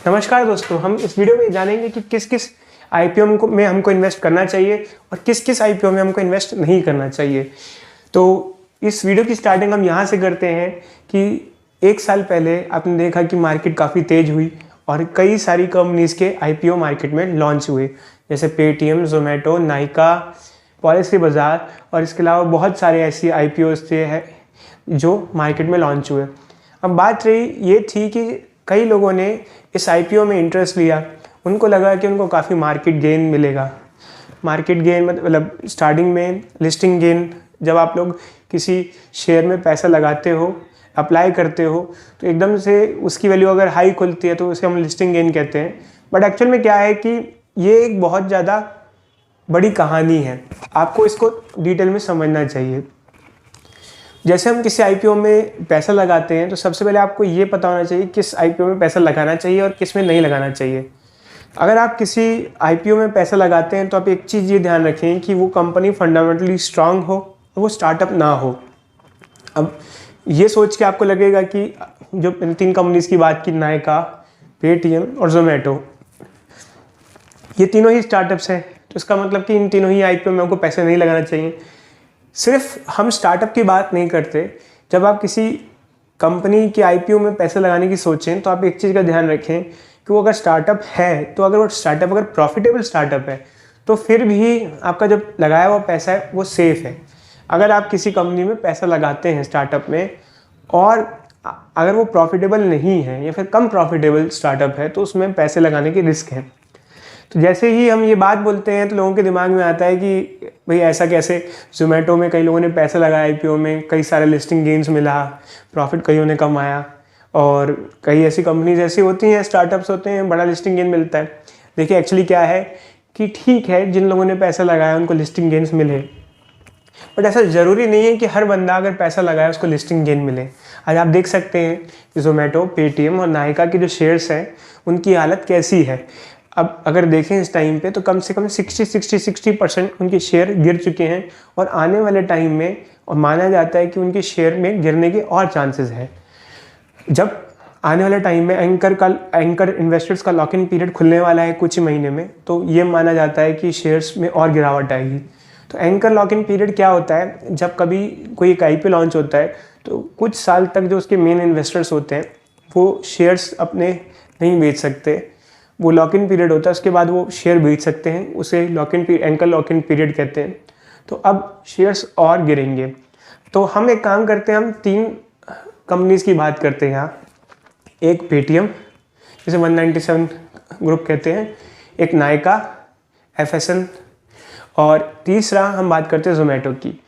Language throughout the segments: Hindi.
नमस्कार दोस्तों, हम इस वीडियो में जानेंगे कि किस किस आईपीओ में हमको इन्वेस्ट करना चाहिए और किस किस आईपीओ में हमको इन्वेस्ट नहीं करना चाहिए। तो इस वीडियो की स्टार्टिंग हम यहाँ से करते हैं कि 1 साल पहले आपने देखा कि मार्केट काफ़ी तेज़ हुई और कई सारी कंपनीज़ के आईपीओ मार्केट में लॉन्च हुए, जैसे पेटीएम, जोमेटो, नायका, पॉलिसी बाज़ार और इसके अलावा बहुत सारे ऐसी आईपीओज थे जो मार्केट में लॉन्च हुए। अब बात रही ये थी कि कई लोगों ने इस आईपीओ में इंटरेस्ट लिया, उनको लगा कि उनको काफ़ी मार्केट गेन मिलेगा। मार्केट गेन मतलब स्टार्टिंग में लिस्टिंग गेन, जब आप लोग किसी शेयर में पैसा लगाते हो, अप्लाई करते हो, तो एकदम से उसकी वैल्यू अगर हाई खुलती है तो उसे हम लिस्टिंग गेन कहते हैं। बट एक्चुअल में क्या है कि ये एक बहुत ज़्यादा बड़ी कहानी है, आपको इसको डिटेल में समझना चाहिए। जैसे हम किसी आईपीओ में पैसा लगाते हैं तो सबसे पहले आपको ये पता होना चाहिए किस आईपीओ में पैसा लगाना चाहिए और किस में नहीं लगाना चाहिए। अगर आप किसी आईपीओ में पैसा लगाते हैं तो आप एक चीज़ ये ध्यान रखें कि वो कंपनी फंडामेंटली स्ट्रांग हो, वो स्टार्टअप ना हो। अब ये सोच के आपको लगेगा कि जो 3 कंपनीज़ की बात की, नायका, पेटीएम और जोमेटो, ये तीनों ही स्टार्टअप्स हैं, तो इसका मतलब कि इन तीनों ही आईपीओ में हमको पैसे नहीं लगाना चाहिए। सिर्फ हम स्टार्टअप की बात नहीं करते, जब आप किसी कंपनी के आईपीओ में पैसे लगाने की सोचें तो आप एक चीज़ का ध्यान रखें कि वो अगर स्टार्टअप है तो अगर वो स्टार्टअप अगर प्रॉफिटेबल स्टार्टअप है तो फिर भी आपका जो लगाया हुआ पैसा है वो सेफ़ है। अगर आप किसी कंपनी में पैसा लगाते हैं स्टार्टअप में और अगर वो प्रॉफिटेबल नहीं है या फिर कम प्रॉफिटेबल स्टार्टअप है तो उसमें पैसे लगाने की रिस्क है। तो जैसे ही हम ये बात बोलते हैं तो लोगों के दिमाग में आता है कि भाई ऐसा कैसे, जोमेटो में कई लोगों ने पैसा लगाया आईपीओ में, कई सारे लिस्टिंग गेन्स मिला, प्रॉफिट कईयों ने कमाया, और कई ऐसी कंपनीज ऐसी होती हैं, स्टार्टअप्स होते हैं, बड़ा लिस्टिंग गेन मिलता है। देखिए एक्चुअली क्या है कि ठीक है, जिन लोगों ने पैसा लगाया उनको लिस्टिंग गेन्स मिले, बट ऐसा ज़रूरी नहीं है कि हर बंदा अगर पैसा लगाए उसको लिस्टिंग गेन मिले। आज आप देख सकते हैं कि जोमेटो, पेटीएम और नायका के जो शेयर्स हैं उनकी हालत कैसी है। अब अगर देखें इस टाइम पे तो कम से कम 60% उनके शेयर गिर चुके हैं और आने वाले टाइम में और माना जाता है कि उनके शेयर में गिरने के और चांसेस हैं। जब आने वाले टाइम में एंकर इन्वेस्टर्स का लॉक इन पीरियड खुलने वाला है कुछ ही महीने में, तो ये माना जाता है कि शेयर्स में और गिरावट आएगी। तो एंकर लॉक इन पीरियड क्या होता है, जब कभी कोई एक आईपीओ लॉन्च होता है तो कुछ साल तक जो उसके मेन इन्वेस्टर्स होते हैं वो शेयर्स अपने नहीं बेच सकते, वो लॉक इन पीरियड होता है, उसके बाद वो शेयर बेच सकते हैं, उसे एंकर लॉक इन पीरियड कहते हैं। तो अब शेयर्स और गिरेंगे। तो हम एक काम करते हैं, हम 3 कंपनीज़ की बात करते हैं यहाँ। एक पेटीएम जिसे 197 ग्रुप कहते हैं, एक नायका, एफएसएन, और तीसरा हम बात करते हैं जोमेटो की।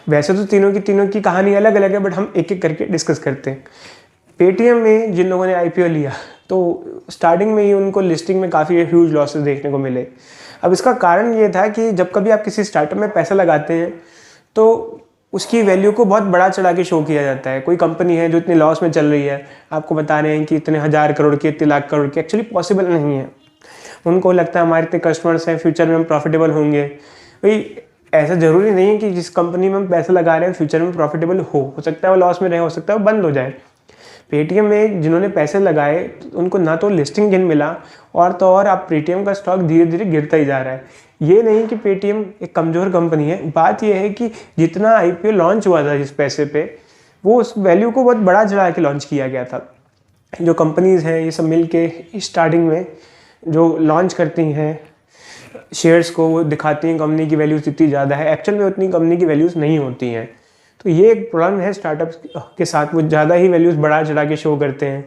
वैसे तो तीनों की कहानी अलग अलग है, बट हम एक एक करके डिस्कस करते हैं। पेटीएम में जिन लोगों ने आईपीओ लिया तो स्टार्टिंग में ही उनको लिस्टिंग में काफ़ी ह्यूज लॉसेस देखने को मिले। अब इसका कारण ये था कि जब कभी आप किसी स्टार्टअप में पैसा लगाते हैं तो उसकी वैल्यू को बहुत बड़ा चढ़ा के शो किया जाता है। कोई कंपनी है जो इतनी लॉस में चल रही है, आपको बता रहे हैं कि इतने 1000 करोड़ की, इतने लाख करोड़ की, एक्चुअली पॉसिबल नहीं है। उनको लगता है हमारे इतने कस्टमर्स हैं, फ्यूचर में हम प्रॉफिटेबल होंगे। भाई ऐसा ज़रूरी नहीं है कि जिस कंपनी में हम पैसा लगा रहे हैं फ्यूचर में प्रॉफिटेबल हो सकता है वो लॉस में रहे, हो सकता है वो बंद हो जाए। पेटीएम में जिन्होंने पैसे लगाए उनको ना तो लिस्टिंग गेन मिला और तो और आप पेटीएम का स्टॉक धीरे धीरे गिरता ही जा रहा है। ये नहीं कि पेटीएम एक कमज़ोर कंपनी है, बात यह है कि जितना आईपीओ लॉन्च हुआ था जिस पैसे पे, वो उस वैल्यू को बहुत बड़ा चढ़ा के लॉन्च किया गया था। जो कंपनीज़ हैं ये सब मिल के स्टार्टिंग में जो लॉन्च करती हैं शेयर्स को, वो दिखाती हैं कंपनी की वैल्यूज़ इतनी ज़्यादा है, एक्चुअल में उतनी कंपनी की वैल्यूज़ नहीं होती हैं। तो ये एक प्रॉब्लम है स्टार्टअप्स के साथ, वो ज़्यादा ही वैल्यूज़ बढ़ा चढ़ा के शो करते हैं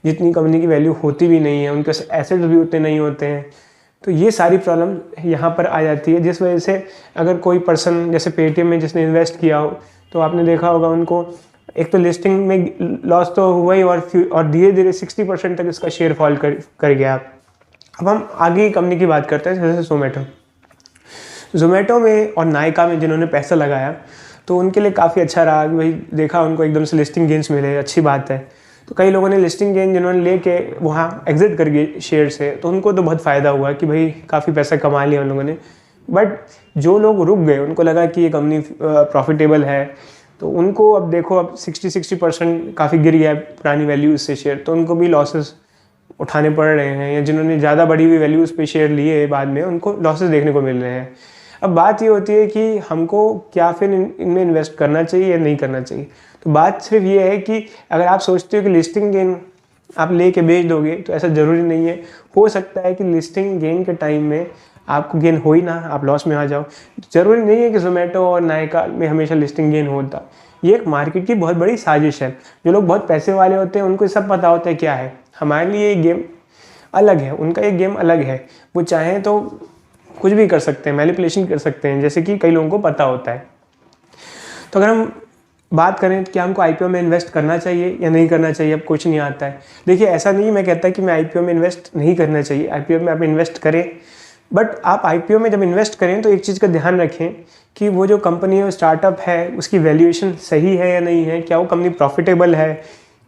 जितनी कंपनी की वैल्यू होती भी नहीं है, उनके एसेट्स भी उतने नहीं होते हैं। तो ये सारी प्रॉब्लम यहाँ पर आ जाती है, जिस वजह से अगर कोई पर्सन जैसे पेटीएम में जिसने इन्वेस्ट किया हो तो आपने देखा होगा उनको एक तो लिस्टिंग में लॉस तो हुआ ही और धीरे धीरे 60% तक इसका शेयर फॉल कर गया। अब हम आगे की कंपनी की बात करते हैं, जैसे जोमेटो में और नायका में जिन्होंने पैसा लगाया तो उनके लिए काफ़ी अच्छा रहा। भाई देखा उनको एकदम से लिस्टिंग गेन्स मिले, अच्छी बात है। तो कई लोगों ने लिस्टिंग गेन जिन्होंने लेके वहाँ एग्जिट कर गए शेयर से, तो उनको तो बहुत फ़ायदा हुआ कि भाई काफ़ी पैसा कमा लिया उन लोगों ने। बट जो लोग रुक गए, उनको लगा कि ये कंपनी प्रॉफिटेबल है, तो उनको अब देखो अब 60% काफ़ी गिर गया है पुरानी वैल्यूज से शेयर, तो उनको भी लॉसेस उठाने पड़ रहे हैं, या जिन्होंने ज़्यादा बढ़ी हुई वैल्यूज़ पे शेयर लिए बाद में उनको लॉसेस देखने को मिल रहे हैं। अब बात ये होती है कि हमको क्या फिर इनमें इन्वेस्ट करना चाहिए या नहीं करना चाहिए। तो बात सिर्फ ये है कि अगर आप सोचते हो कि लिस्टिंग गेन आप लेके बेच दोगे, तो ऐसा ज़रूरी नहीं है। हो सकता है कि लिस्टिंग गेन के टाइम में आपको गेन हो ही ना, आप लॉस में आ जाओ। ज़रूरी नहीं है कि जोमेटो और नायका में हमेशा लिस्टिंग गेन होता। ये एक मार्केट की बहुत बड़ी साजिश है। जो लोग बहुत पैसे वाले होते हैं उनको सब पता होता है क्या है। हमारे लिए ये गेम अलग है, उनका ये गेम अलग है। वो चाहें तो कुछ भी कर सकते हैं, मैनिपुलेशन कर सकते हैं, जैसे कि कई लोगों को पता होता है। तो अगर हम बात करें कि हमको आईपीओ में इन्वेस्ट करना चाहिए या नहीं करना चाहिए, अब कुछ नहीं आता है। देखिए, ऐसा नहीं मैं कहता कि मैं आईपीओ में इन्वेस्ट नहीं करना चाहिए, आईपीओ में आप इन्वेस्ट करें। बट आप आईपीओ में जब इन्वेस्ट करें तो एक चीज़ का ध्यान रखें कि वो जो कंपनी है, स्टार्टअप है, उसकी वैल्यूएशन सही है या नहीं है, क्या वो कंपनी प्रॉफिटेबल है,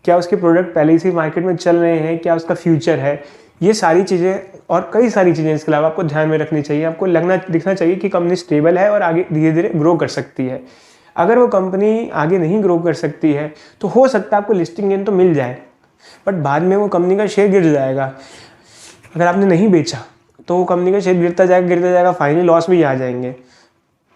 क्या उसके प्रोडक्ट पहले से मार्केट में चल रहे हैं, क्या उसका फ्यूचर है। ये सारी चीज़ें और कई सारी चीज़ें इसके अलावा आपको ध्यान में रखनी चाहिए। आपको दिखना चाहिए कि कंपनी स्टेबल है और आगे धीरे धीरे ग्रो कर सकती है। अगर वो कंपनी आगे नहीं ग्रो कर सकती है तो हो सकता है आपको लिस्टिंग गेन तो मिल जाए, बट बाद में वो कंपनी का शेयर गिर जाएगा। अगर आपने नहीं बेचा तो वो कंपनी का शेयर गिरता जाएगा, फाइनली लॉस में ही आ जाएंगे।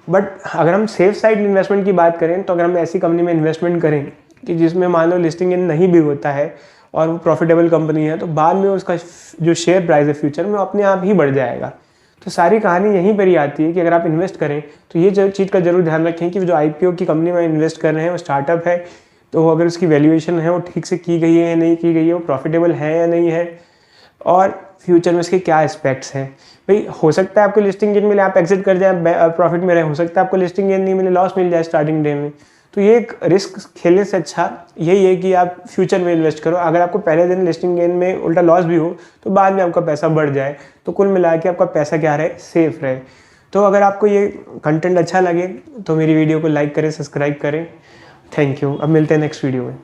बट अगर हम सेफ साइड इन्वेस्टमेंट की बात करें, तो अगर हम ऐसी कंपनी में इन्वेस्टमेंट करें कि जिसमें मान लो लिस्टिंग गेन नहीं भी होता है और वो प्रॉफिटेबल कंपनी है, तो बाद में उसका जो शेयर प्राइस है फ्यूचर में अपने आप ही बढ़ जाएगा। तो सारी कहानी यहीं पर ही आती है कि अगर आप इन्वेस्ट करें तो ये जो चीज़ का जरूर ध्यान रखें कि जो आईपीओ की कंपनी में इन्वेस्ट कर रहे हैं वो स्टार्टअप है, तो अगर उसकी वैल्यूएशन है वो ठीक से की गई है या नहीं की गई है, वो प्रॉफिटेबल है या नहीं है, और फ्यूचर में इसके क्या एस्पेक्ट्स हैं। भाई हो सकता है आपको लिस्टिंग गेन मिले, आप एग्जिट कर जाए, प्रॉफिट में रहे, हो सकता है आपको लिस्टिंग गेन नहीं मिले, लॉस मिल जाए स्टार्टिंग डे में। तो ये एक रिस्क खेलने से अच्छा यही है कि आप फ्यूचर में इन्वेस्ट करो। अगर आपको पहले दिन लिस्टिंग गेन में उल्टा लॉस भी हो तो बाद में आपका पैसा बढ़ जाए, तो कुल मिला के आपका पैसा क्या रहे, सेफ रहे। तो अगर आपको ये कंटेंट अच्छा लगे तो मेरी वीडियो को लाइक करें, सब्सक्राइब करें। Thank you. अब मिलते हैं नेक्स्ट वीडियो में।